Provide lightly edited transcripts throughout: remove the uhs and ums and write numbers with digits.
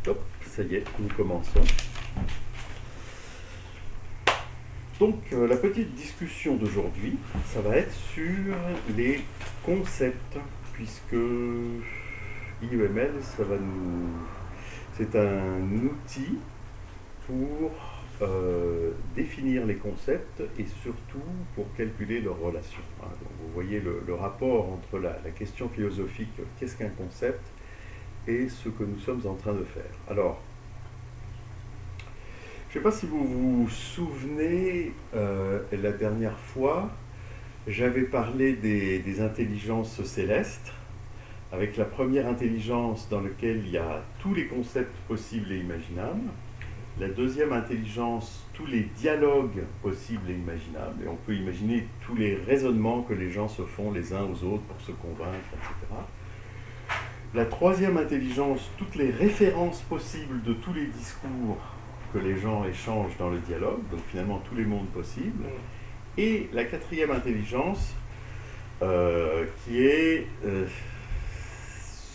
Hop, ça y est, nous commençons. Donc, la petite discussion d'aujourd'hui, ça va être sur les concepts, puisque IEML, c'est un outil pour définir les concepts et surtout pour calculer leurs relations. Donc, vous voyez le rapport entre la question philosophique, qu'est-ce qu'un concept, et ce que nous sommes en train de faire. Alors, je ne sais pas si vous vous souvenez, la dernière fois, j'avais parlé des intelligences célestes, avec la première intelligence dans laquelle il y a tous les concepts possibles et imaginables, la deuxième intelligence, tous les dialogues possibles et imaginables, et on peut imaginer tous les raisonnements que les gens se font les uns aux autres pour se convaincre, etc. La troisième intelligence, toutes les références possibles de tous les discours que les gens échangent dans le dialogue, donc finalement tous les mondes possibles. Et la quatrième intelligence, qui est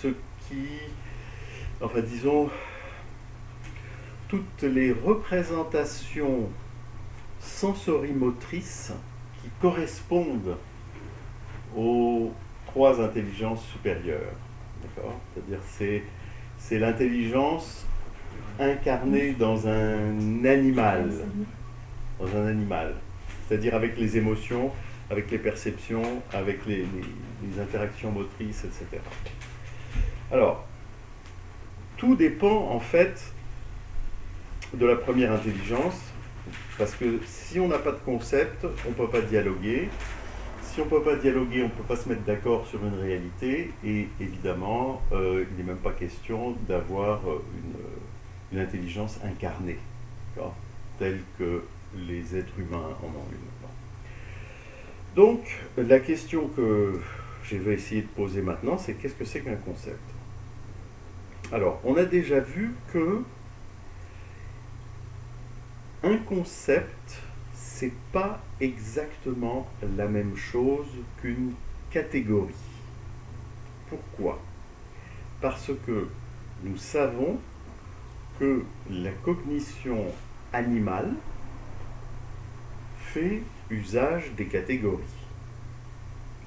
ce qui, enfin disons, toutes les représentations sensorimotrices qui correspondent aux trois intelligences supérieures. D'accord ? C'est-à-dire c'est l'intelligence incarnée dans un animal. Dans un animal. C'est-à-dire avec les émotions, avec les perceptions, avec les interactions motrices, etc. Alors, tout dépend en fait de la première intelligence, parce que si on n'a pas de concept, on ne peut pas dialoguer. Si on ne peut pas dialoguer, on ne peut pas se mettre d'accord sur une réalité, et évidemment, il n'est même pas question d'avoir une intelligence incarnée, telle que les êtres humains en ont une. Donc, la question que je vais essayer de poser maintenant, c'est qu'est-ce que c'est qu'un concept ? Alors, on a déjà vu que un concept, c'est pas exactement la même chose qu'une catégorie. Pourquoi ? Parce que nous savons que la cognition animale fait usage des catégories.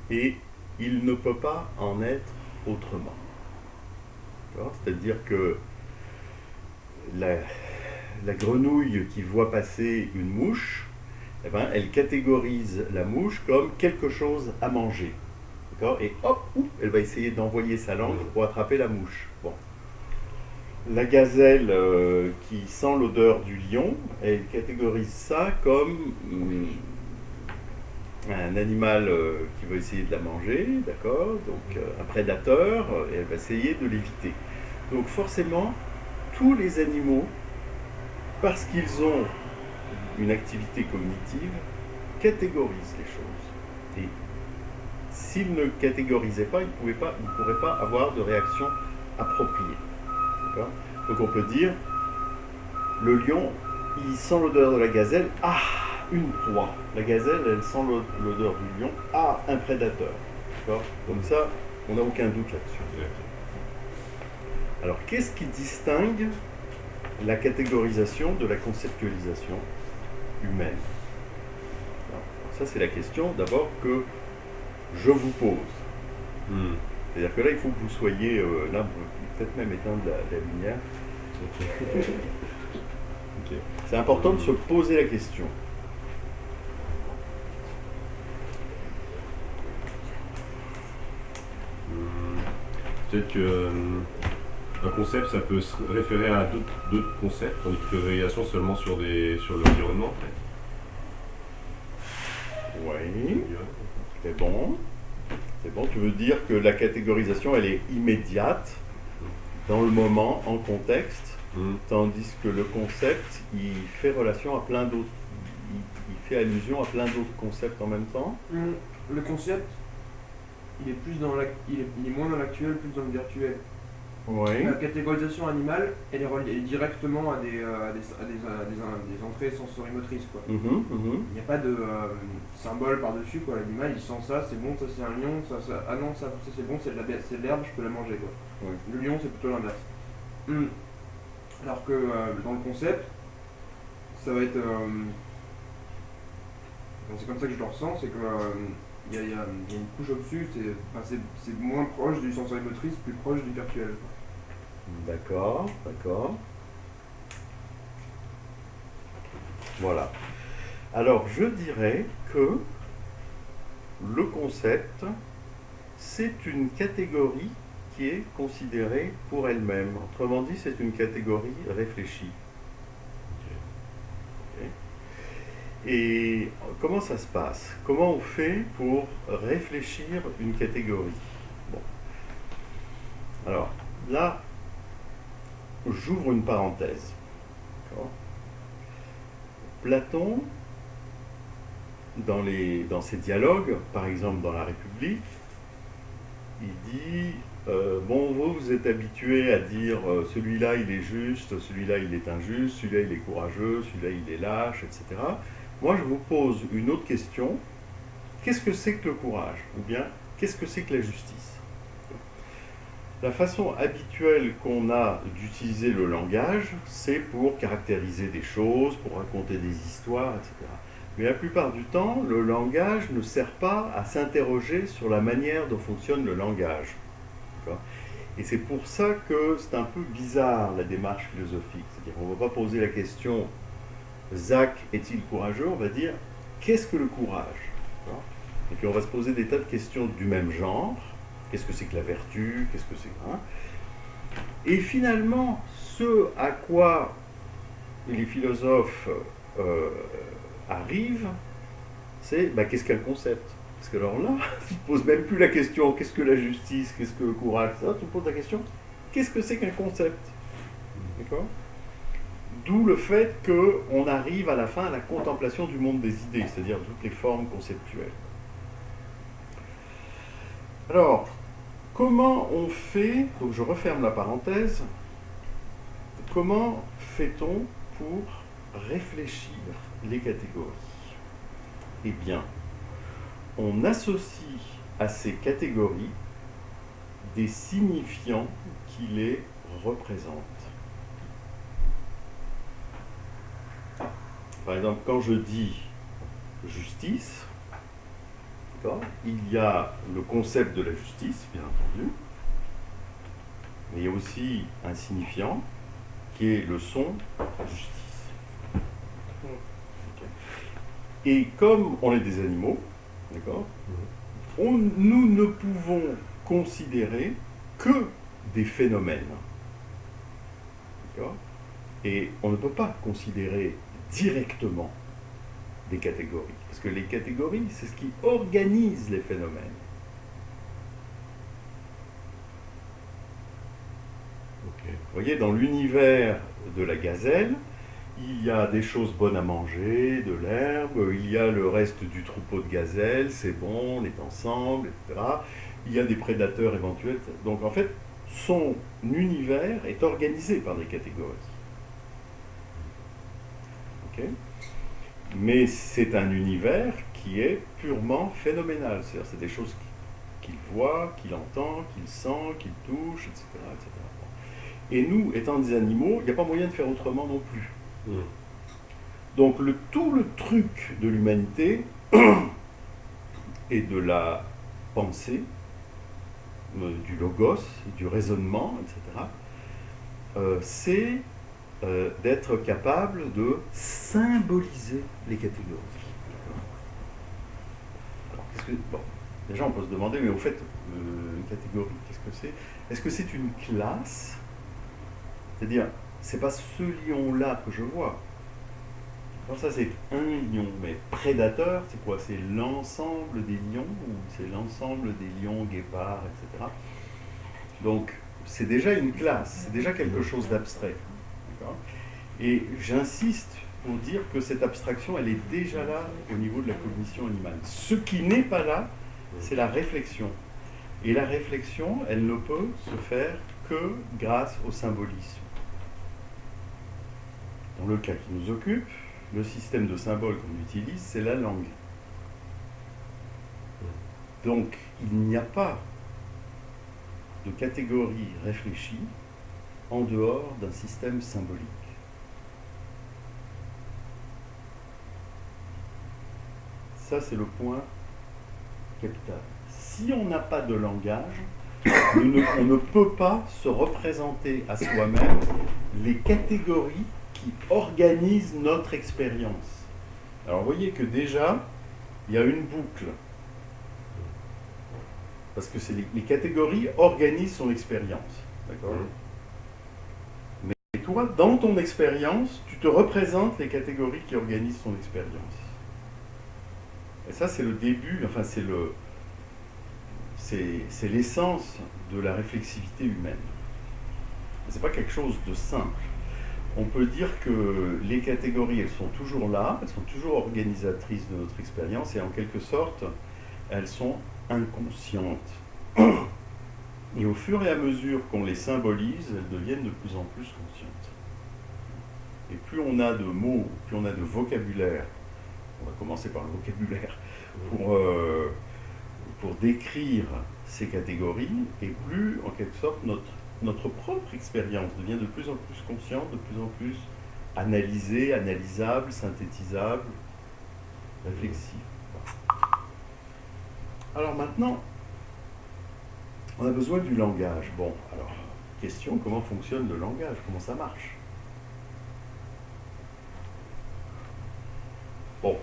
Et il ne peut pas en être autrement. C'est-à-dire que la grenouille qui voit passer une mouche, eh ben, elle catégorise la mouche comme quelque chose à manger. D'accord ? Et hop, elle va essayer d'envoyer sa langue pour attraper la mouche. Bon. La gazelle qui sent l'odeur du lion, elle catégorise ça comme un animal qui va essayer de la manger, d'accord ? Donc un prédateur, et elle va essayer de l'éviter. Donc forcément, tous les animaux, parce qu'ils ont une activité cognitive, catégorisent les choses. Et s'ils ne catégorisaient pas, ils ne pourraient pas avoir de réaction appropriée. D'accord ? Donc on peut dire, le lion, il sent l'odeur de la gazelle, ah, une proie. La gazelle, elle sent l'odeur du lion, ah, un prédateur. D'accord ? Comme ça, on n'a aucun doute là-dessus. Alors, qu'est-ce qui distingue la catégorisation de la conceptualisation humaine ? Alors, ça, c'est la question d'abord que je vous pose. C'est-à-dire que là, il faut que vous soyez, là, vous pouvez peut-être même éteindre la lumière. Okay. C'est important de se poser la question. Peut-être que un concept, ça peut se référer à d'autres concepts, tandis que réalisation seulement sur l'environnement. Oui, c'est bon. C'est bon, tu veux dire que la catégorisation, elle est immédiate, dans le moment, en contexte, tandis que le concept, il fait relation à plein d'autres, il fait allusion à plein d'autres concepts en même temps. Le concept, il est moins dans l'actuel, plus dans le virtuel. Oui. La catégorisation animale, elle est reliée directement à des entrées sensorimotrices, quoi. Il n'y a pas de symbole par-dessus, quoi. L'animal, il sent ça, c'est bon, ça c'est un lion, ah non, ça c'est bon, c'est de l'herbe, je peux la manger, quoi. Oui. Le lion, c'est plutôt l'inverse. Alors que dans le concept, ça va être... c'est comme ça que je le ressens, c'est que il y a une couche au-dessus, c'est moins proche du sensorimotrice, plus proche du virtuel. D'accord, d'accord. Voilà. Alors, je dirais que le concept, c'est une catégorie qui est considérée pour elle-même. Autrement dit, c'est une catégorie réfléchie. Okay. Et comment ça se passe? Comment on fait pour réfléchir une catégorie? Bon. Alors, là, j'ouvre une parenthèse. D'accord. Platon, dans ses dialogues, par exemple dans La République, il dit bon, vous êtes habitués à dire celui-là il est juste, celui-là il est injuste, celui-là il est courageux, celui-là il est lâche, etc. Moi je vous pose une autre question. Qu'est-ce que c'est que le courage? Ou bien qu'est-ce que c'est que la justice? La façon habituelle qu'on a d'utiliser le langage, c'est pour caractériser des choses, pour raconter des histoires, etc. Mais la plupart du temps, le langage ne sert pas à s'interroger sur la manière dont fonctionne le langage. Et c'est pour ça que c'est un peu bizarre la démarche philosophique. C'est-à-dire qu'on ne va pas poser la question « Zach est-il courageux ?» On va dire « Qu'est-ce que le courage ?» Et puis on va se poser des tas de questions du même genre. Qu'est-ce que c'est que la vertu? Qu'est-ce que c'est que... Et finalement, ce à quoi les philosophes arrivent, c'est qu'est-ce qu'un concept? Parce que alors là, tu ne poses même plus la question qu'est-ce que la justice, qu'est-ce que le courage, ça, tu poses la question qu'est-ce que c'est qu'un concept? D'accord? D'où le fait qu'on arrive à la fin à la contemplation du monde des idées, c'est-à-dire toutes les formes conceptuelles. Alors, comment on fait, donc je referme la parenthèse, comment fait-on pour réfléchir les catégories? Eh bien, on associe à ces catégories des signifiants qui les représentent. Par exemple, quand je dis justice, il y a le concept de la justice, bien entendu, mais il y a aussi un signifiant qui est le son justice. Okay. Et comme on est des animaux, d'accord, nous ne pouvons considérer que des phénomènes. D'accord. Et on ne peut pas considérer directement des catégories. Parce que les catégories, c'est ce qui organise les phénomènes. Okay. Vous voyez, dans l'univers de la gazelle, il y a des choses bonnes à manger, de l'herbe, il y a le reste du troupeau de gazelles, c'est bon, on est ensemble, etc. Il y a des prédateurs éventuels. Donc en fait, son univers est organisé par des catégories. Okay. Mais c'est un univers qui est purement phénoménal. C'est-à-dire c'est des choses qu'il voit, qu'il entend, qu'il sent, qu'il touche, etc., etc. Et nous, étant des animaux, il n'y a pas moyen de faire autrement non plus. Donc tout le truc de l'humanité et de la pensée, du logos, du raisonnement, etc., c'est d'être capable de symboliser les catégories. Alors, déjà on peut se demander, mais au fait, une catégorie, qu'est-ce que c'est? Est-ce que c'est une classe? C'est-à-dire, c'est pas ce lion-là que je vois. Alors ça c'est un lion, mais prédateur, c'est quoi? C'est l'ensemble des lions, ou c'est l'ensemble des lions, guépards, etc. Donc, c'est déjà une classe, c'est déjà quelque chose d'abstrait. Et j'insiste pour dire que cette abstraction, elle est déjà là au niveau de la cognition animale. Ce qui n'est pas là, c'est la réflexion. Et la réflexion, elle ne peut se faire que grâce au symbolisme. Dans le cas qui nous occupe, le système de symboles qu'on utilise, c'est la langue. Donc, il n'y a pas de catégorie réfléchie en dehors d'un système symbolique. Ça, c'est le point capital. Si on n'a pas de langage, on ne peut pas se représenter à soi-même les catégories qui organisent notre expérience. Alors, vous voyez que déjà, il y a une boucle. Parce que les catégories organisent son expérience. D'accord ? Mais toi, dans ton expérience, tu te représentes les catégories qui organisent ton expérience. Et ça, c'est le début, enfin, c'est l'essence de la réflexivité humaine. Ce n'est pas quelque chose de simple. On peut dire que les catégories, elles sont toujours là, elles sont toujours organisatrices de notre expérience, et en quelque sorte, elles sont inconscientes. Et au fur et à mesure qu'on les symbolise, elles deviennent de plus en plus conscientes. Et plus on a de mots, plus on a de vocabulaire, on va commencer par le vocabulaire, pour décrire ces catégories, et plus, en quelque sorte, notre propre expérience devient de plus en plus consciente, de plus en plus analysée, analysable, synthétisable, réflexive. Alors maintenant, on a besoin du langage. Bon, alors, question, comment fonctionne le langage? Comment ça marche? Bon.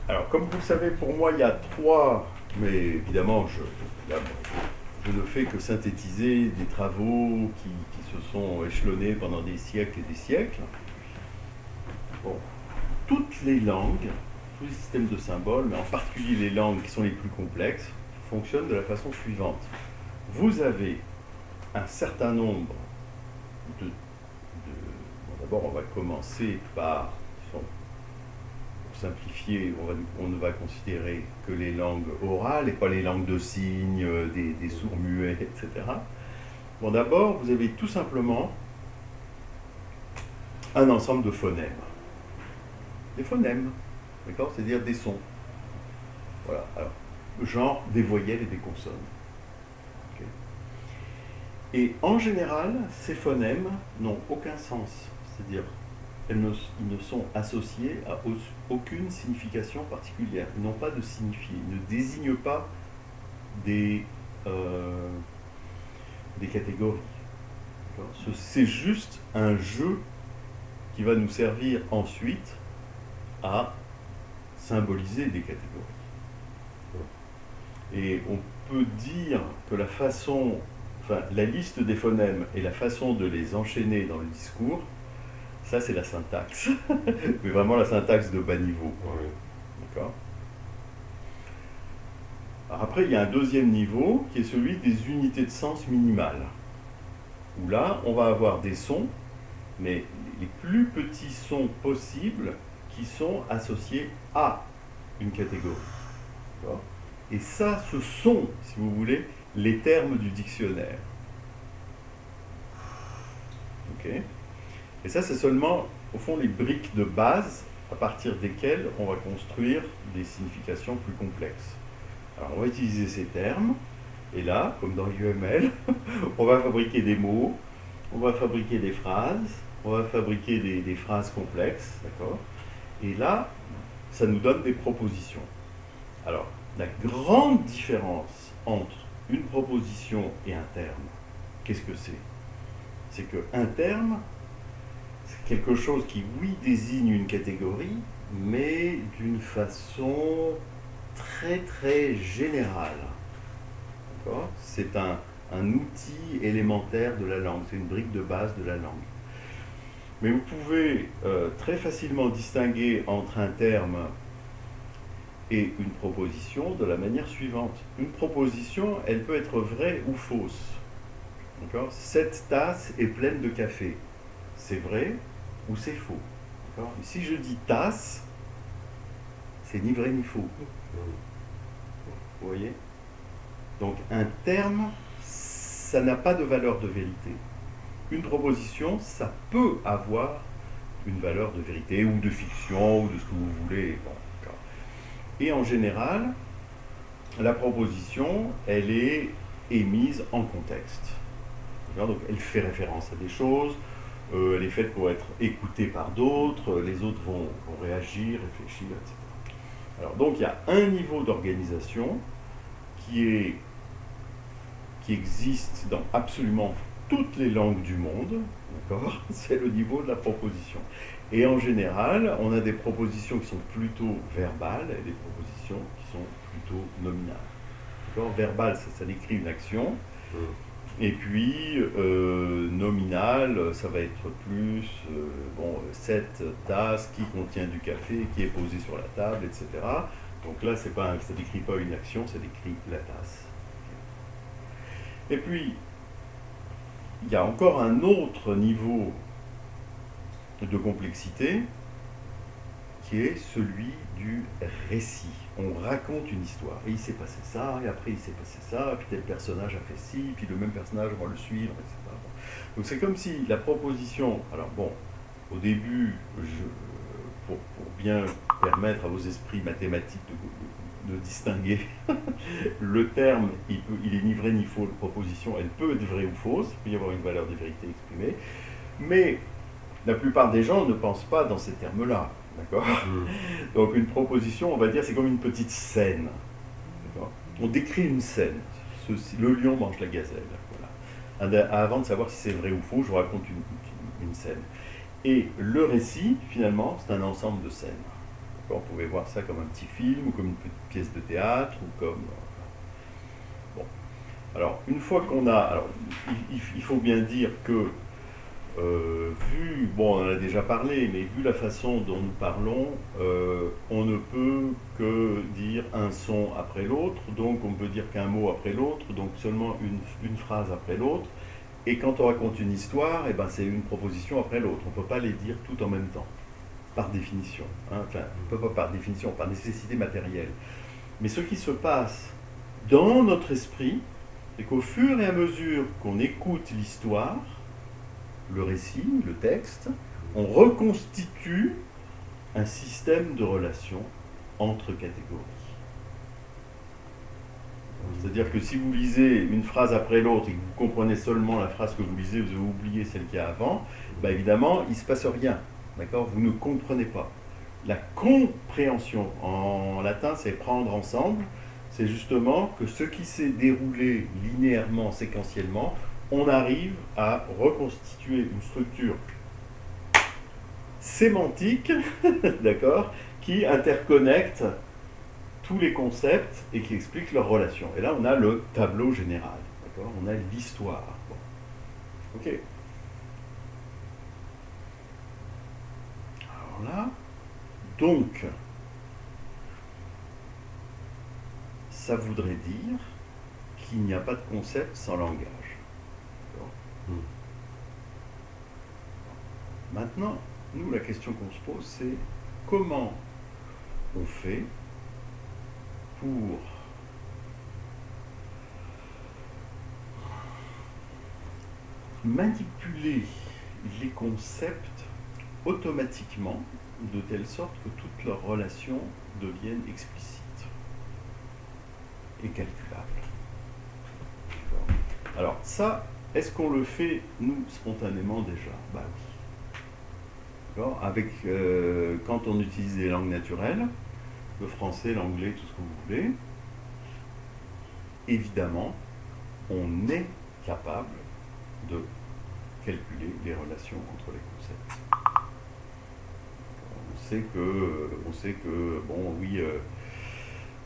Alors, comme vous le savez, pour moi, il y a trois, mais évidemment, je ne fais que synthétiser des travaux qui se sont échelonnés pendant des siècles et des siècles. Bon, toutes les langues, tous les systèmes de symboles, mais en particulier les langues qui sont les plus complexes, fonctionnent de la façon suivante. Vous avez un certain nombre de bon, d'abord, on va commencer par, pour simplifier, on ne va considérer que les langues orales et pas les langues de signes, des sourds muets, etc. Bon, d'abord, vous avez tout simplement un ensemble de phonèmes. Des phonèmes, d'accord? C'est-à-dire des sons. Voilà, alors, genre des voyelles et des consonnes. Okay. Et en général, ces phonèmes n'ont aucun sens. C'est-à-dire, ils ne sont associés à aucune signification particulière. Ils n'ont pas de signifié. Ils ne désignent pas des catégories. C'est juste un jeu qui va nous servir ensuite à symboliser des catégories. Et on peut dire que la liste des phonèmes et la façon de les enchaîner dans le discours, ça c'est la syntaxe, mais vraiment la syntaxe de bas niveau. Ouais. D'accord ? Alors après, il y a un deuxième niveau qui est celui des unités de sens minimales, où là, on va avoir des sons, mais les plus petits sons possibles qui sont associés à une catégorie. D'accord ? Et ça, ce sont, si vous voulez, les termes du dictionnaire. Ok ? Et ça, c'est seulement, au fond, les briques de base à partir desquelles on va construire des significations plus complexes. Alors, on va utiliser ces termes, et là, comme dans l'UML, on va fabriquer des mots, on va fabriquer des phrases, on va fabriquer des phrases complexes, d'accord ? Et là, ça nous donne des propositions. Alors, la grande différence entre une proposition et un terme, qu'est-ce que c'est? C'est qu'un terme, c'est quelque chose qui, oui, désigne une catégorie, mais d'une façon très très générale. D'accord ? C'est un outil élémentaire de la langue, c'est une brique de base de la langue. Mais vous pouvez très facilement distinguer entre un terme et une proposition de la manière suivante. Une proposition, elle peut être vraie ou fausse. D'accord ? Cette tasse est pleine de café. C'est vrai ou c'est faux. D'accord ? Si je dis tasse, c'est ni vrai ni faux. Vous voyez ? Donc un terme, ça n'a pas de valeur de vérité. Une proposition, ça peut avoir une valeur de vérité ou de fiction ou de ce que vous voulez. Bon, et en général, la proposition, elle est émise en contexte. Donc elle fait référence à des choses, elle est faite pour être écoutée par d'autres, les autres vont réagir, réfléchir, etc. Alors donc il y a un niveau d'organisation qui existe dans absolument toutes les langues du monde, d'accord ? C'est le niveau de la proposition. Et en général, on a des propositions qui sont plutôt verbales et des propositions qui sont plutôt nominales. D'accord ? Verbal, ça décrit une action. Et puis, nominal, ça va être plus, cette tasse qui contient du café, qui est posée sur la table, etc. Donc là, ça ne décrit pas une action, ça décrit la tasse. Et puis, il y a encore un autre niveau de complexité qui est celui du récit. On raconte une histoire. Et il s'est passé ça, et après il s'est passé ça, puis tel personnage a fait ci, puis le même personnage, on va le suivre, etc. Donc c'est comme si la proposition... Alors bon, au début, pour bien permettre à vos esprits mathématiques de distinguer le terme, il est ni vrai ni faux, la proposition, elle peut être vraie ou fausse, il peut y avoir une valeur de vérité exprimée, mais la plupart des gens ne pensent pas dans ces termes-là, d'accord ? Donc une proposition, on va dire, c'est comme une petite scène, d'accord ? On décrit une scène, le lion mange la gazelle, voilà. Avant de savoir si c'est vrai ou faux, je vous raconte une scène. Et le récit, finalement, c'est un ensemble de scènes. On pouvait voir ça comme un petit film, ou comme une petite pièce de théâtre, ou comme... Bon. Alors, une fois qu'on a... Alors, il faut bien dire que, on en a déjà parlé, mais vu la façon dont nous parlons, on ne peut que dire un son après l'autre, donc on peut dire qu'un mot après l'autre, donc seulement une phrase après l'autre, et quand on raconte une histoire, c'est une proposition après l'autre, on ne peut pas les dire tout en même temps. Par définition, enfin, pas par définition, par nécessité matérielle. Mais ce qui se passe dans notre esprit, c'est qu'au fur et à mesure qu'on écoute l'histoire, le récit, le texte, on reconstitue un système de relations entre catégories. C'est-à-dire que si vous lisez une phrase après l'autre et que vous comprenez seulement la phrase que vous lisez, vous avez oublié celle qu'il y a avant, évidemment, il ne se passe rien. D'accord ? Vous ne comprenez pas. La compréhension, en latin, c'est prendre ensemble. C'est justement que ce qui s'est déroulé linéairement, séquentiellement, on arrive à reconstituer une structure sémantique, d'accord, qui interconnecte tous les concepts et qui explique leurs relations. Et là, on a le tableau général. D'accord ? On a l'histoire. Bon. Ok. Là. Donc, ça voudrait dire qu'il n'y a pas de concept sans langage. Maintenant, nous, la question qu'on se pose, c'est comment on fait pour manipuler les concepts automatiquement, de telle sorte que toutes leurs relations deviennent explicites et calculables. Alors ça, est-ce qu'on le fait, nous, spontanément déjà ? Oui. D'accord ? Avec, quand on utilise des langues naturelles, le français, l'anglais, tout ce que vous voulez, évidemment, on est capable de calculer les relations entre les concepts. On sait que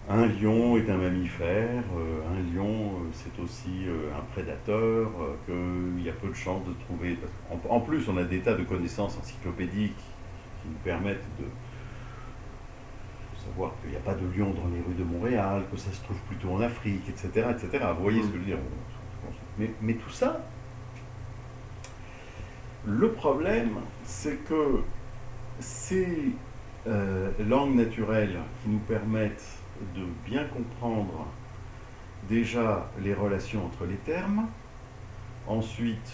un lion est un mammifère, un lion c'est aussi un prédateur, qu'il y a peu de chances de trouver... En plus, on a des tas de connaissances encyclopédiques qui nous permettent de savoir qu'il n'y a pas de lion dans les rues de Montréal, que ça se trouve plutôt en Afrique, etc. etc. Vous voyez ce que je veux dire ? Mais tout ça, le problème, c'est que ces langues naturelles qui nous permettent de bien comprendre déjà les relations entre les termes, ensuite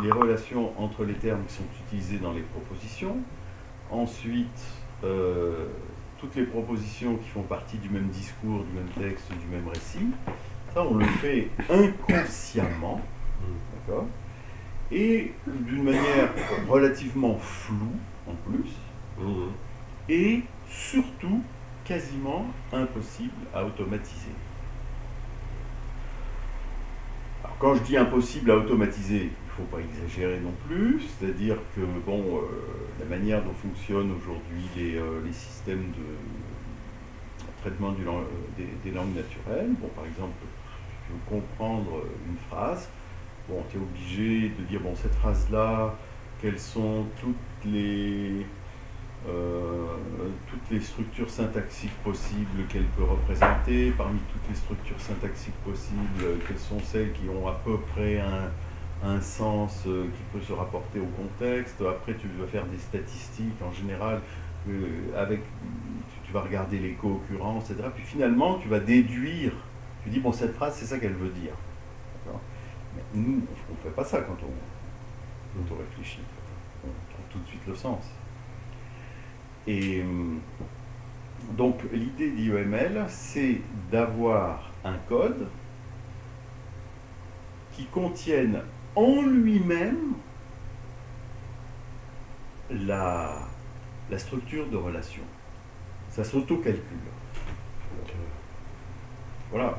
les relations entre les termes qui sont utilisés dans les propositions, ensuite toutes les propositions qui font partie du même discours, du même texte, du même récit. Ça, on le fait inconsciemment, d'accord, et d'une manière relativement floue en plus, et surtout quasiment impossible à automatiser. Alors, quand je dis impossible à automatiser, il ne faut pas exagérer non plus, c'est-à-dire que la manière dont fonctionnent aujourd'hui les systèmes de traitement des langues naturelles, par exemple, tu veux comprendre une phrase, tu es obligé de dire, cette phrase-là, quelles sont toutes les structures syntaxiques possibles qu'elle peut représenter. Parmi toutes les structures syntaxiques possibles, quelles sont celles qui ont à peu près un sens qui peut se rapporter au contexte. Après, tu vas faire des statistiques en général, tu vas regarder les co-occurrences, etc. Puis finalement, tu vas déduire, tu dis, cette phrase, c'est ça qu'elle veut dire. D'accord ? Mais nous, on ne fait pas ça quand on réfléchit. On trouve tout de suite le sens. Et donc, l'idée d'IEML, c'est d'avoir un code qui contienne en lui-même la structure de relation. Ça s'auto-calcule. Voilà.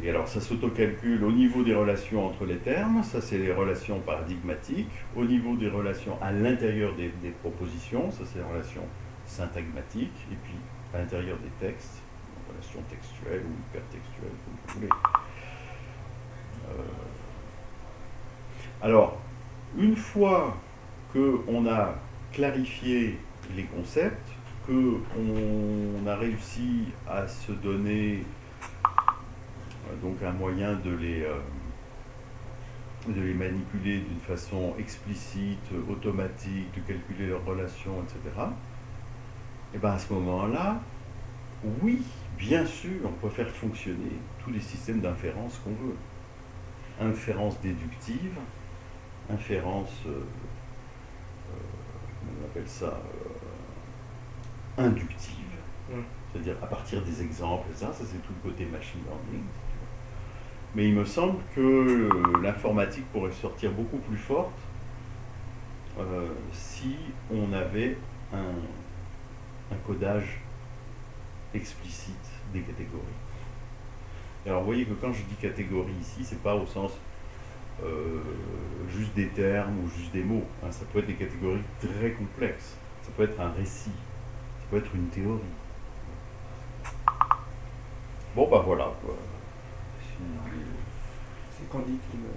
Et alors, ça s'auto-calcule au niveau des relations entre les termes, ça c'est les relations paradigmatiques, au niveau des relations à l'intérieur des propositions, ça c'est les relations syntagmatiques, et puis à l'intérieur des textes, relations textuelles ou hypertextuelles, comme vous voulez. Alors, une fois qu'on a clarifié les concepts, qu'on a réussi à se donner donc un moyen de les manipuler d'une façon explicite, automatique, de calculer leurs relations, etc. Et bien à ce moment-là, oui, bien sûr, on peut faire fonctionner tous les systèmes d'inférence qu'on veut. Inférence déductive, inférence, on appelle ça inductive, c'est-à-dire à partir des exemples, ça c'est tout le côté machine learning. Mais il me semble que l'informatique pourrait sortir beaucoup plus forte si on avait un codage explicite des catégories. Alors vous voyez que quand je dis catégorie ici, c'est pas au sens juste des termes ou juste des mots. Ça peut être des catégories très complexes. Ça peut être un récit. Ça peut être une théorie. Voilà. C'est Candide qui me...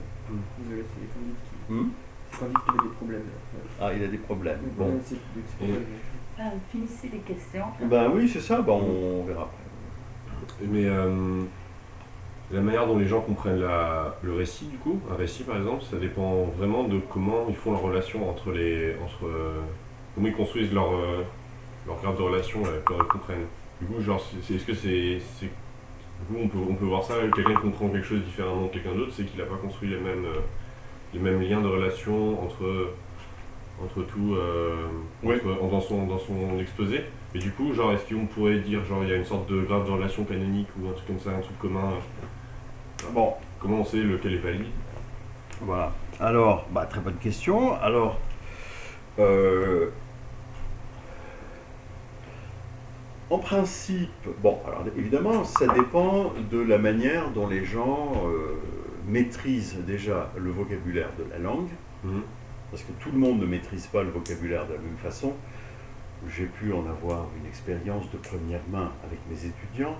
Désolé, c'est Candide qui... C'est Candide qui a des problèmes. Ah, il a des problèmes. Bon. Finissez les questions. Oui, c'est ça. On verra après. Mais la manière dont les gens comprennent le récit, du coup, un récit par exemple, ça dépend vraiment de comment ils font leur relation entre comment ils construisent leur graphe de relation, comment ils comprennent. Du coup, est-ce que c'est du coup, on peut voir ça, quelqu'un comprend quelque chose différemment de quelqu'un d'autre, c'est qu'il n'a pas construit les mêmes liens de relation entre tout dans son exposé. Et du coup, est-ce qu'on pourrait dire, il y a une sorte de graphe de relation canonique ou un truc comme ça, un truc commun Comment on sait lequel est valide? Voilà. Alors, très bonne question. Alors, en principe, alors évidemment, ça dépend de la manière dont les gens maîtrisent déjà le vocabulaire de la langue, parce que tout le monde ne maîtrise pas le vocabulaire de la même façon. J'ai pu en avoir une expérience de première main avec mes étudiants.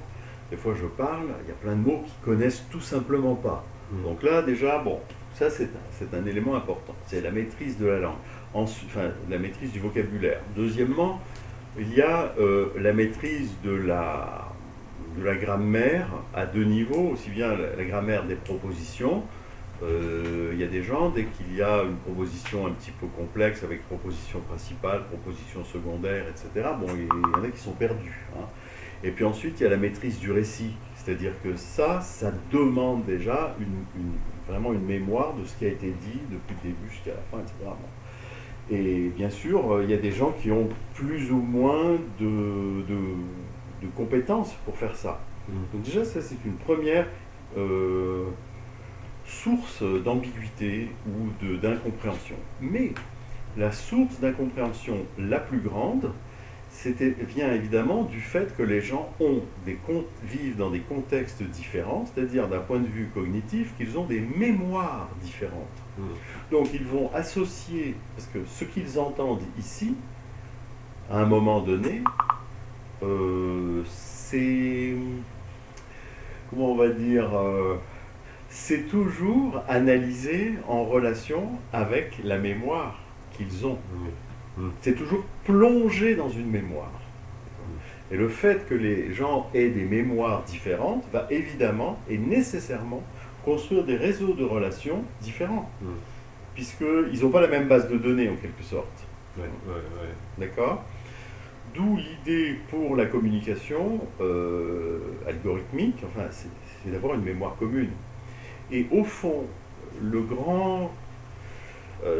Des fois, je parle, il y a plein de mots qu'ils connaissent tout simplement pas. Donc là, déjà, ça c'est un élément important. C'est la maîtrise de la langue. Ensuite, la maîtrise du vocabulaire. Deuxièmement, il y a la maîtrise de la grammaire à deux niveaux, aussi bien la grammaire des propositions. Il y a des gens, dès qu'il y a une proposition un petit peu complexe avec proposition principale, proposition secondaire, etc., il y en a qui sont perdus. Et puis ensuite, il y a la maîtrise du récit, c'est-à-dire que ça demande déjà vraiment une mémoire de ce qui a été dit depuis le début jusqu'à la fin, etc. Et bien sûr, il y a des gens qui ont plus ou moins de compétences pour faire ça. Donc déjà, ça c'est une première source d'ambiguïté ou d'incompréhension. Mais la source d'incompréhension la plus grande, vient évidemment du fait que les gens vivent dans des contextes différents, c'est-à-dire d'un point de vue cognitif, qu'ils ont des mémoires différentes. Donc ils vont associer, parce que ce qu'ils entendent ici, à un moment donné, c'est, comment on va dire, c'est toujours analysé en relation avec la mémoire qu'ils ont. C'est toujours plongé dans une mémoire. Et le fait que les gens aient des mémoires différentes va évidemment et nécessairement construire des réseaux de relations différents. Puisqu'ils n'ont pas la même base de données en quelque sorte. D'accord ? D'où l'idée pour la communication algorithmique, enfin, c'est d'avoir une mémoire commune. Et au fond,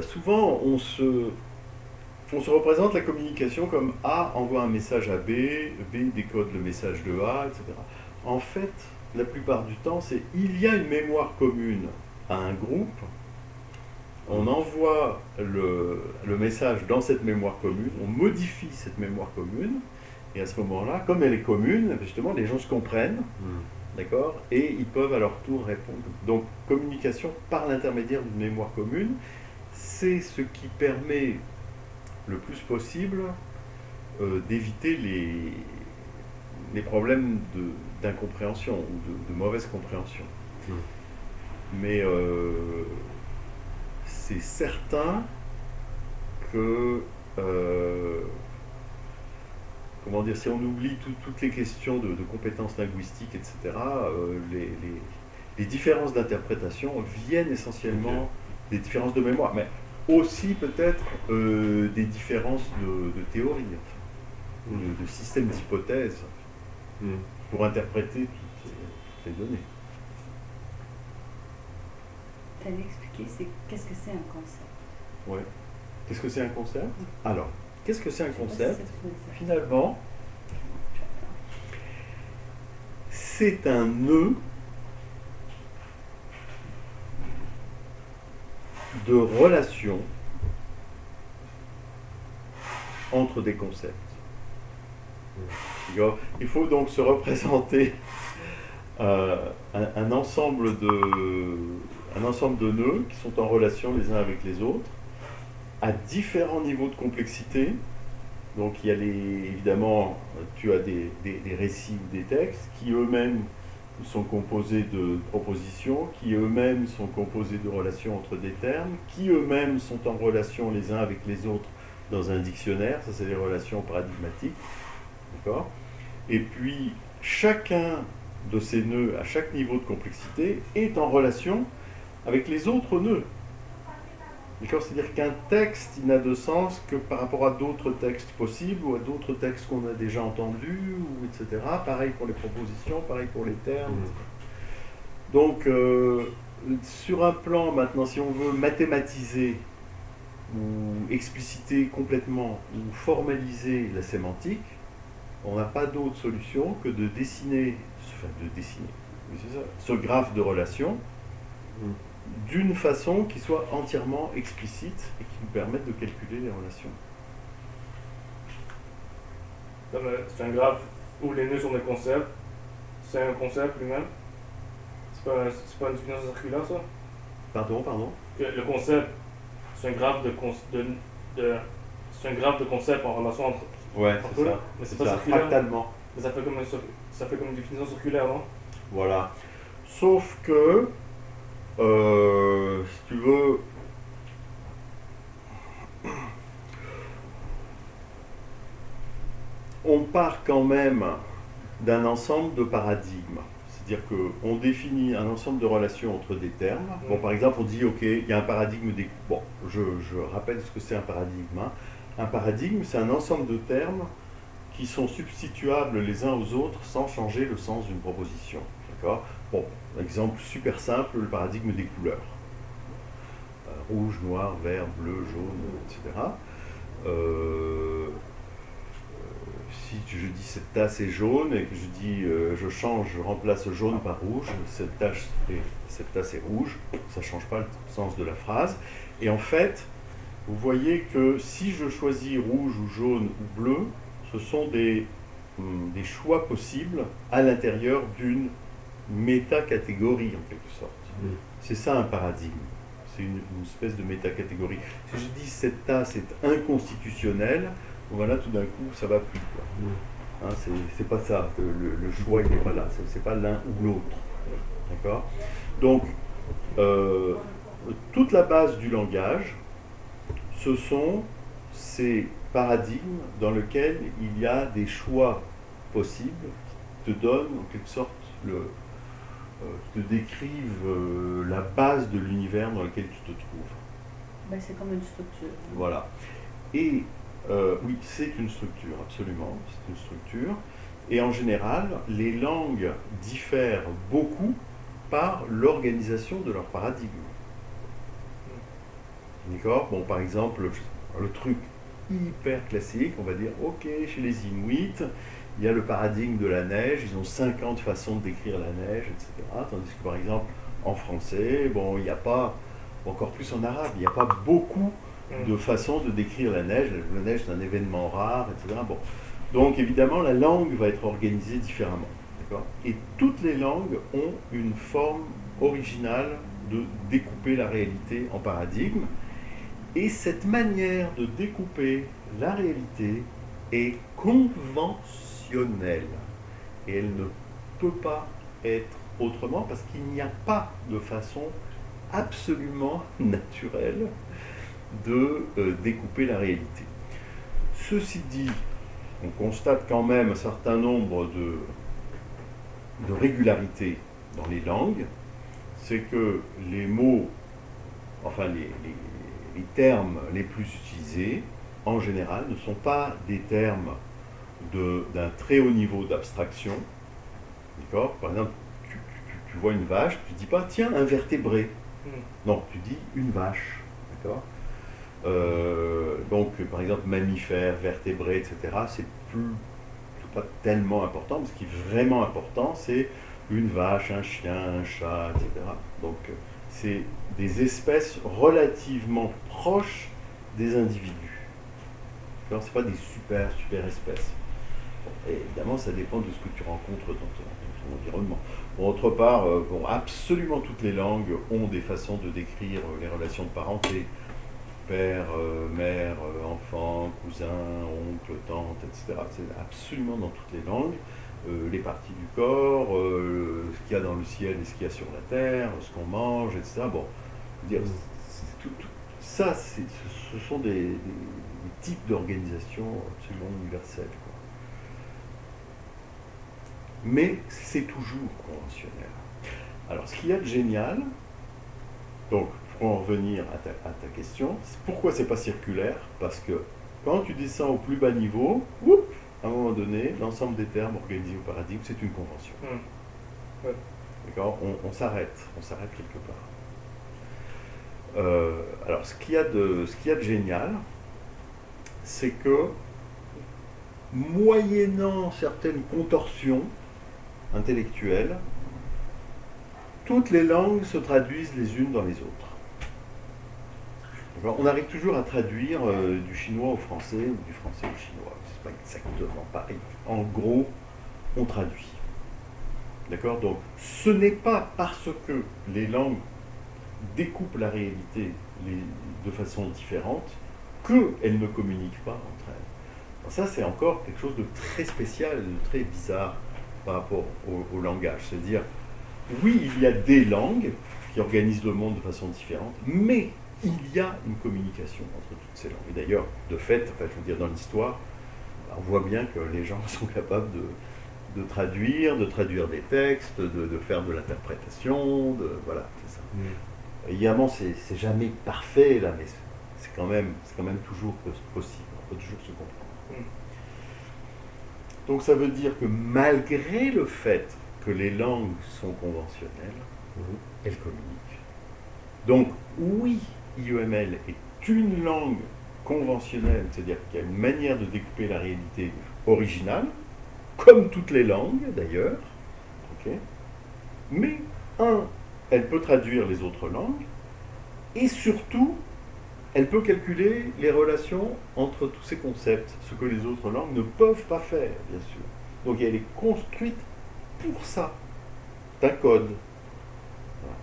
souvent on se représente la communication comme A envoie un message à B, B décode le message de A, etc. En fait, la plupart du temps, il y a une mémoire commune à un groupe, on envoie le message dans cette mémoire commune, on modifie cette mémoire commune, et à ce moment-là, comme elle est commune, justement, les gens se comprennent, d'accord, et ils peuvent à leur tour répondre. Donc, communication par l'intermédiaire d'une mémoire commune, c'est ce qui permet le plus possible d'éviter les problèmes d'incompréhension ou de mauvaise compréhension. Mais c'est certain que comment dire, si on oublie toutes les questions de compétences linguistiques, etc., les différences d'interprétation viennent essentiellement des différences de mémoire, mais aussi peut-être des différences de théorie, enfin, de systèmes d'hypothèses, pour interpréter toutes les données. Tu allais expliquer, qu'est-ce que c'est un concept ? Ouais. Qu'est-ce que c'est un concept ? Alors, qu'est-ce que c'est un concept ? Finalement, c'est un nœud de relation entre des concepts. Il faut donc se représenter un ensemble de nœuds qui sont en relation les uns avec les autres, à différents niveaux de complexité. Donc il y a évidemment, tu as des récits ou des textes qui eux-mêmes sont composés de propositions, qui eux-mêmes sont composés de relations entre des termes, qui eux-mêmes sont en relation les uns avec les autres dans un dictionnaire, ça c'est des relations paradigmatiques, d'accord ? Et puis chacun de ces nœuds à chaque niveau de complexité est en relation avec les autres nœuds. D'accord ? C'est-à-dire qu'un texte, il n'a de sens que par rapport à d'autres textes possibles ou à d'autres textes qu'on a déjà entendus, ou etc. Pareil pour les propositions, pareil pour les termes. Donc, sur un plan maintenant, si on veut mathématiser ou expliciter complètement ou formaliser la sémantique, on n'a pas d'autre solution que de dessiner ce graphe de relation d'une façon qui soit entièrement explicite et qui nous permette de calculer les relations. C'est un graphe où les nœuds sont des concepts. C'est un concept lui-même. C'est pas une définition circulaire, ça? Pardon? Le concept, c'est un graphe c'est un graphe de concept en relation entre. Ouais, c'est ça. Mais c'est pas circulaire. Fractalement. Mais ça fait comme une définition circulaire, non? Voilà. Sauf que si tu veux, on part quand même d'un ensemble de paradigmes. C'est-à-dire qu'on définit un ensemble de relations entre des termes. Bon, par exemple, on dit, OK, il y a un paradigme des... Bon, je rappelle ce que c'est un paradigme. Un paradigme, c'est un ensemble de termes qui sont substituables les uns aux autres sans changer le sens d'une proposition. D'accord ? Bon, exemple super simple, le paradigme des couleurs. rouge, noir, vert, bleu, jaune, etc. Si je dis cette tasse est jaune et que je dis je remplace jaune par rouge, cette tasse est rouge, ça ne change pas le sens de la phrase. Et en fait, vous voyez que si je choisis rouge ou jaune ou bleu, ce sont des choix possibles à l'intérieur d'une métacatégorie en quelque sorte. C'est ça un paradigme. C'est une espèce de métacatégorie. Si je dis cette tasse est inconstitutionnelle, voilà, tout d'un coup, ça va plus. Hein, c'est pas ça. Le choix, il n'est pas là. C'est pas l'un ou l'autre. D'accord ? Donc, toute la base du langage, ce sont ces paradigmes dans lesquels il y a des choix possibles qui te donnent, en quelque sorte, qui te décrivent la base de l'univers dans lequel tu te trouves. C'est comme une structure. Voilà. Et oui, c'est une structure, absolument, c'est une structure. Et en général, les langues diffèrent beaucoup par l'organisation de leur paradigme. D'accord ? Bon, par exemple, le truc hyper classique, on va dire, ok, chez les Inuits, il y a le paradigme de la neige, ils ont 50 façons de décrire la neige, etc. Tandis que, par exemple, en français, bon, il n'y a pas, encore plus en arabe, il n'y a pas beaucoup de façons de décrire la neige. La neige, c'est un événement rare, etc. Bon. Donc, évidemment, la langue va être organisée différemment. D'accord ? Et toutes les langues ont une forme originale de découper la réalité en paradigmes. Et cette manière de découper la réalité est conventionnelle. Et elle ne peut pas être autrement parce qu'il n'y a pas de façon absolument naturelle de découper la réalité. Ceci dit, on constate quand même un certain nombre de régularités dans les langues. C'est que les mots, enfin les termes les plus utilisés, en général, ne sont pas des termes d'un très haut niveau d'abstraction. D'accord ? Par exemple, tu vois une vache, tu ne dis pas « tiens, un vertébré ». Non, tu dis « une vache ». D'accord ? Donc, par exemple, mammifères, vertébrés, etc., c'est pas tellement important. Mais ce qui est vraiment important, c'est une vache, un chien, un chat, etc. Donc, c'est des espèces relativement proches des individus. Alors, ce n'est pas des super espèces. Bon, et évidemment, ça dépend de ce que tu rencontres dans ton environnement. Bon, autre part, absolument toutes les langues ont des façons de décrire les relations de parenté. Père, mère, enfant, cousin, oncle, tante, etc. C'est absolument dans toutes les langues. Les parties du corps, ce qu'il y a dans le ciel et ce qu'il y a sur la terre, ce qu'on mange, etc. Bon, dire, ça, ce sont des types d'organisation absolument universelles. Quoi. Mais c'est toujours conventionnel. Alors, ce qu'il y a de génial, donc, pour en revenir à ta question, pourquoi c'est pas circulaire ? Parce que quand tu descends au plus bas niveau, à un moment donné, l'ensemble des termes organisés au paradigme, c'est une convention. Ouais. D'accord ? On s'arrête quelque part. Alors, ce qu'il y a de génial, c'est que, moyennant certaines contorsions intellectuelles, toutes les langues se traduisent les unes dans les autres. Alors, on arrive toujours à traduire du chinois au français ou du français au chinois. C'est pas exactement pareil. En gros, on traduit. D'accord ? Donc, ce n'est pas parce que les langues découpent la réalité de façon différente qu'elles ne communiquent pas entre elles. Alors ça, c'est encore quelque chose de très spécial, de très bizarre par rapport au langage. C'est-à-dire, oui, il y a des langues qui organisent le monde de façon différente, mais il y a une communication entre toutes ces langues. Et d'ailleurs, de fait, je veux dire, dans l'histoire, on voit bien que les gens sont capables de traduire des textes, de faire de l'interprétation, voilà, c'est ça. Évidemment, c'est jamais parfait, là, mais c'est quand même toujours possible. On peut toujours se comprendre. Donc ça veut dire que malgré le fait que les langues sont conventionnelles, elles communiquent. Donc oui, IEML est une langue conventionnelle, c'est-à-dire qu'il y a une manière de découper la réalité originale, comme toutes les langues d'ailleurs, ok, mais elle peut traduire les autres langues, et surtout, elle peut calculer les relations entre tous ces concepts, ce que les autres langues ne peuvent pas faire, bien sûr. Donc elle est construite pour ça, d'un code. Voilà.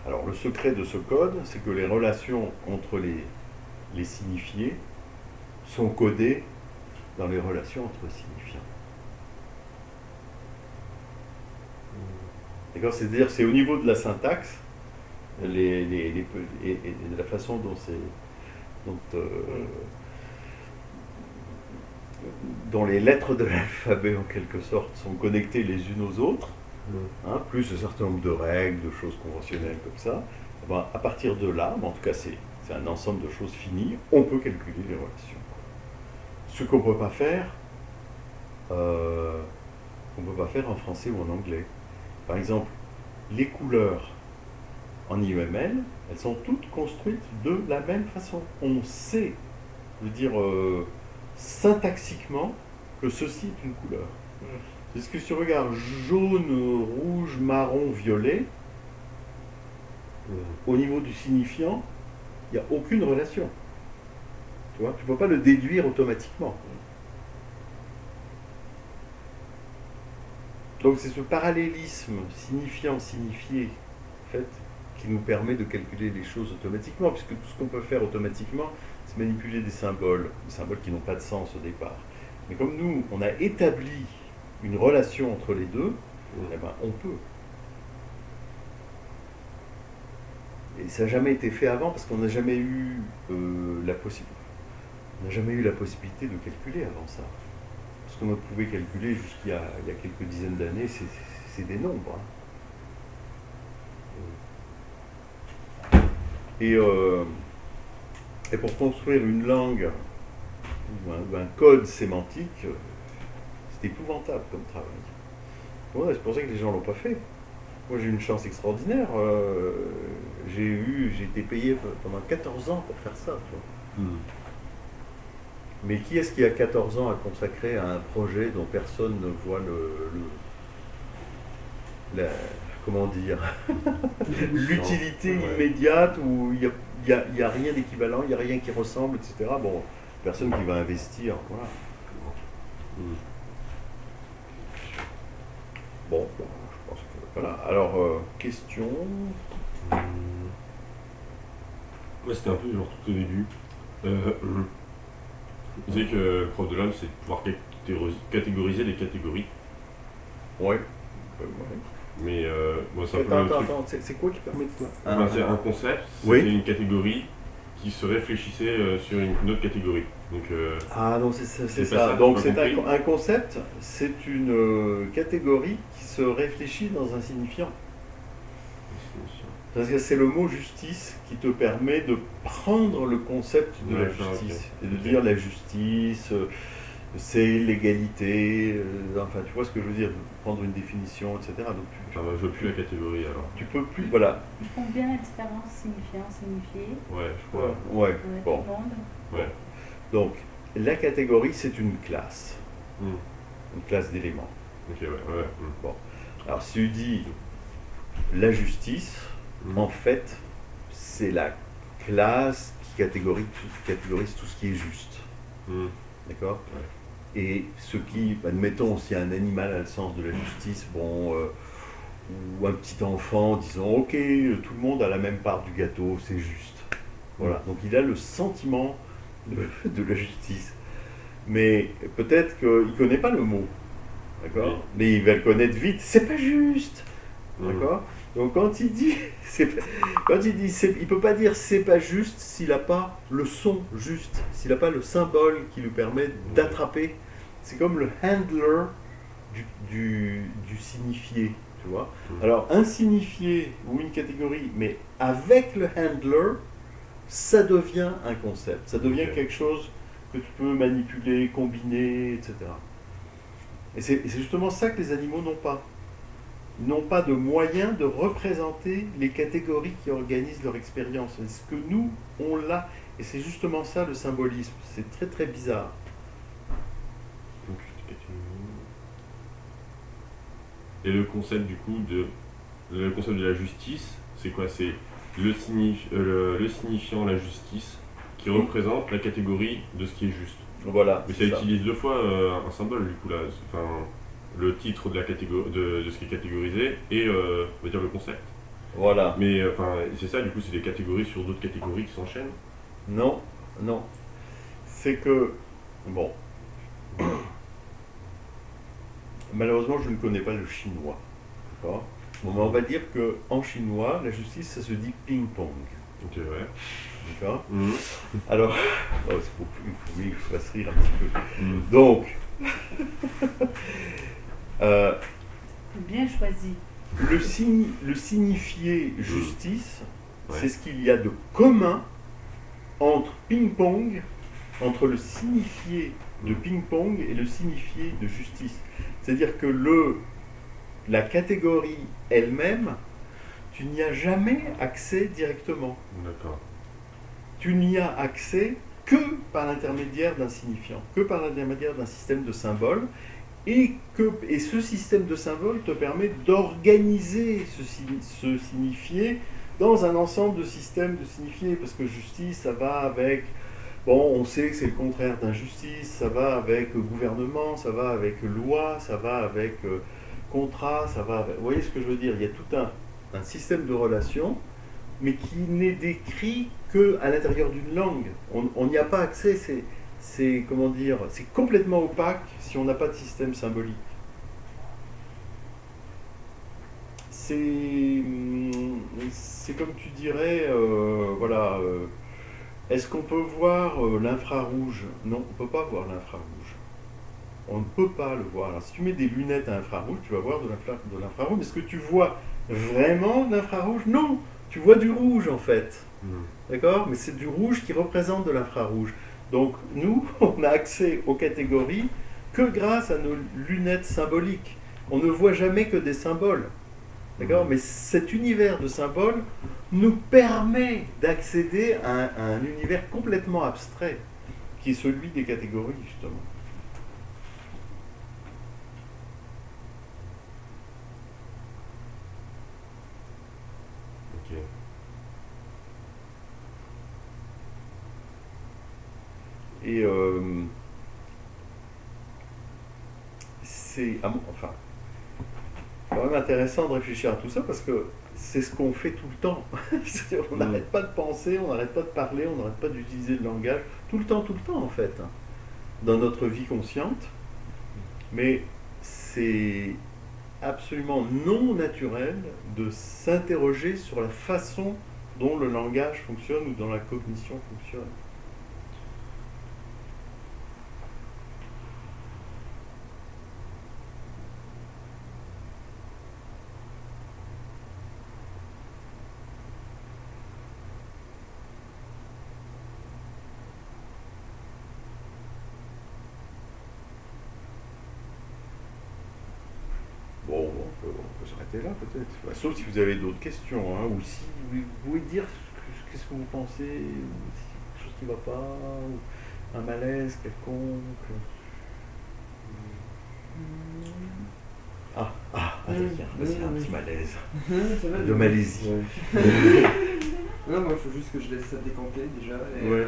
Alors le secret de ce code, c'est que les relations entre les signifiés sont codées dans les relations entre signifiants. D'accord ? C'est-à-dire c'est au niveau de la syntaxe, et de la façon dont les lettres de l'alphabet en quelque sorte sont connectées les unes aux autres, hein, plus un certain nombre de règles, de choses conventionnelles comme ça, ben, à partir de là, en tout cas c'est un ensemble de choses finies, on peut calculer les relations. Ce qu'on ne peut pas faire, en français ou en anglais. Par exemple, les couleurs en IEML, elles sont toutes construites de la même façon. On sait, je veux dire, syntaxiquement, que ceci est une couleur. Parce que si tu regardes jaune, rouge, marron, violet, au niveau du signifiant, il n'y a aucune relation. Tu vois, tu ne peux pas le déduire automatiquement. Donc c'est ce parallélisme signifiant-signifié, en fait, qui nous permet de calculer les choses automatiquement, puisque tout ce qu'on peut faire automatiquement, c'est manipuler des symboles qui n'ont pas de sens au départ. Mais comme nous, on a établi une relation entre les deux, eh ben, on peut. Et ça n'a jamais été fait avant, parce qu'on n'a jamais eu la possibilité de calculer avant ça. Ce qu'on pouvait calculer jusqu'il y a quelques dizaines d'années, c'est des nombres. Hein. Et pour construire une langue ou un code sémantique, c'est épouvantable comme travail. Ouais, c'est pour ça que les gens ne l'ont pas fait. Moi j'ai eu une chance extraordinaire. J'ai été payé pendant 14 ans pour faire ça. Tu vois. Mais qui est-ce qui a 14 ans à consacrer à un projet dont personne ne voit comment dire, l'utilité immédiate, où il n'y a rien d'équivalent, il n'y a rien qui ressemble, etc. Bon, personne qui va investir, voilà. Bon, je pense que voilà. Alors, question. Ouais, c'était un peu genre tout au début. Vous savez que le prof de langue, c'est de pouvoir catégoriser les catégories. Ouais. Mais bon, c'est un peu attends, c'est quoi qui permet de quoi c'est un concept, oui. C'était une catégorie qui se réfléchissait sur une autre catégorie. Donc, ah non, c'est ça. ça. Donc c'est un concept, c'est une catégorie qui se réfléchit dans un signifiant. Parce que c'est le mot justice qui te permet de prendre le concept de la justice. Et de dire la justice, c'est l'égalité, enfin tu vois ce que je veux dire, prendre une définition, etc. Donc, je veux plus la catégorie alors. Tu peux plus, voilà. Ils font bien la différence signifiant, signifié. Ouais, je crois. Ouais, bon. Ouais. Donc, la catégorie, c'est une classe. Une classe d'éléments. Ok, ouais. Bon. Alors, si tu dis la justice, en fait, c'est la classe qui catégorise tout ce qui est juste. D'accord ? Ouais. Et ce qui, admettons, si un animal a le sens de la justice, bon, ou un petit enfant, disons, ok, tout le monde a la même part du gâteau, c'est juste. Voilà, donc il a le sentiment de la justice. Mais peut-être qu'il ne connaît pas le mot, d'accord ? Oui. Mais il va le connaître vite, c'est pas juste, d'accord ? Donc quand il dit, il peut pas dire c'est pas juste s'il n'a pas le son juste, s'il n'a pas le symbole qui lui permet d'attraper. C'est comme le handler du signifié, tu vois. Alors un signifié ou une catégorie, mais avec le handler, ça devient un concept, ça devient quelque chose que tu peux manipuler, combiner, etc. Et c'est justement ça que les animaux n'ont pas. Ils n'ont pas de moyen de représenter les catégories qui organisent leur expérience. Est-ce que nous, on l'a? Et c'est justement ça le symbolisme. C'est très très bizarre. Et le concept du coup le concept de la justice, c'est quoi? C'est le signifiant, la justice, qui représente la catégorie de ce qui est juste. Voilà. Mais ça utilise deux fois un symbole du coup là. Enfin, le titre de la catégorie de ce qui est catégorisé et on va dire le concept. Voilà. Mais enfin c'est ça du coup, c'est des catégories sur d'autres catégories qui s'enchaînent. Non, non. C'est que bon. Malheureusement, je ne connais pas le chinois. D'accord. Bon, mais on va dire que en chinois, la justice, ça se dit ping-pong. Ok, ouais. D'accord. Mmh. Alors, oh, il faut que je fasse rire un petit peu. Donc, Bien choisi. le signifié justice, Ouais. c'est ce qu'il y a de commun entre ping-pong, entre le signifié de ping-pong et le signifié de justice. C'est-à-dire que la catégorie elle-même, tu n'y as jamais accès directement. D'accord. Tu n'y as accès que par l'intermédiaire d'un signifiant, que par l'intermédiaire d'un système de symboles, et ce système de symboles te permet d'organiser ce signifié dans un ensemble de systèmes de signifiés, parce que justice, ça va avec, bon, on sait que c'est le contraire d'injustice, ça va avec gouvernement, ça va avec loi, ça va avec contrat, ça va avec... Vous voyez ce que je veux dire? Il y a tout un système de relations, mais qui n'est décrit qu'à l'intérieur d'une langue. On n'y a pas accès, c'est comment dire, c'est complètement opaque si on n'a pas de système symbolique. C'est comme tu dirais, voilà, est-ce qu'on peut voir l'infrarouge? Non, on ne peut pas voir l'infrarouge. On ne peut pas le voir. Alors, si tu mets des lunettes à infrarouge, tu vas voir de l'infrarouge. Mais est-ce que tu vois vraiment l'infrarouge? Non, tu vois du rouge en fait. D'accord? Mais c'est du rouge qui représente de l'infrarouge. Donc nous, on a accès aux catégories que grâce à nos lunettes symboliques. On ne voit jamais que des symboles. D'accord? Mais cet univers de symboles nous permet d'accéder à un univers complètement abstrait, qui est celui des catégories, justement. Ok. Et c'est enfin, quand même intéressant de réfléchir à tout ça parce que c'est ce qu'on fait tout le temps. C'est-à-dire, on n'arrête pas de penser, on n'arrête pas de parler, on n'arrête pas d'utiliser le langage, tout le temps en fait, hein, dans notre vie consciente. Mais c'est absolument non naturel de s'interroger sur la façon dont le langage fonctionne ou dont la cognition fonctionne. Bon, on peut s'arrêter là peut-être. Enfin, sauf si vous avez d'autres questions, hein, ou si vous pouvez dire qu'est-ce que vous pensez, ou si quelque chose qui ne va pas, ou un malaise quelconque. Vas-y, un petit malaise. Ça va, De Malaisie. Non, moi il faut juste que je laisse ça décanter déjà. Et, Ouais.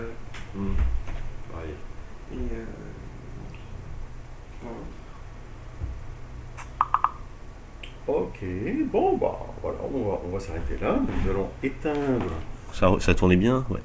Pareil. Et voilà. Ok, bon, bah voilà, on va s'arrêter là. Nous allons éteindre. Ça tournait bien, ouais.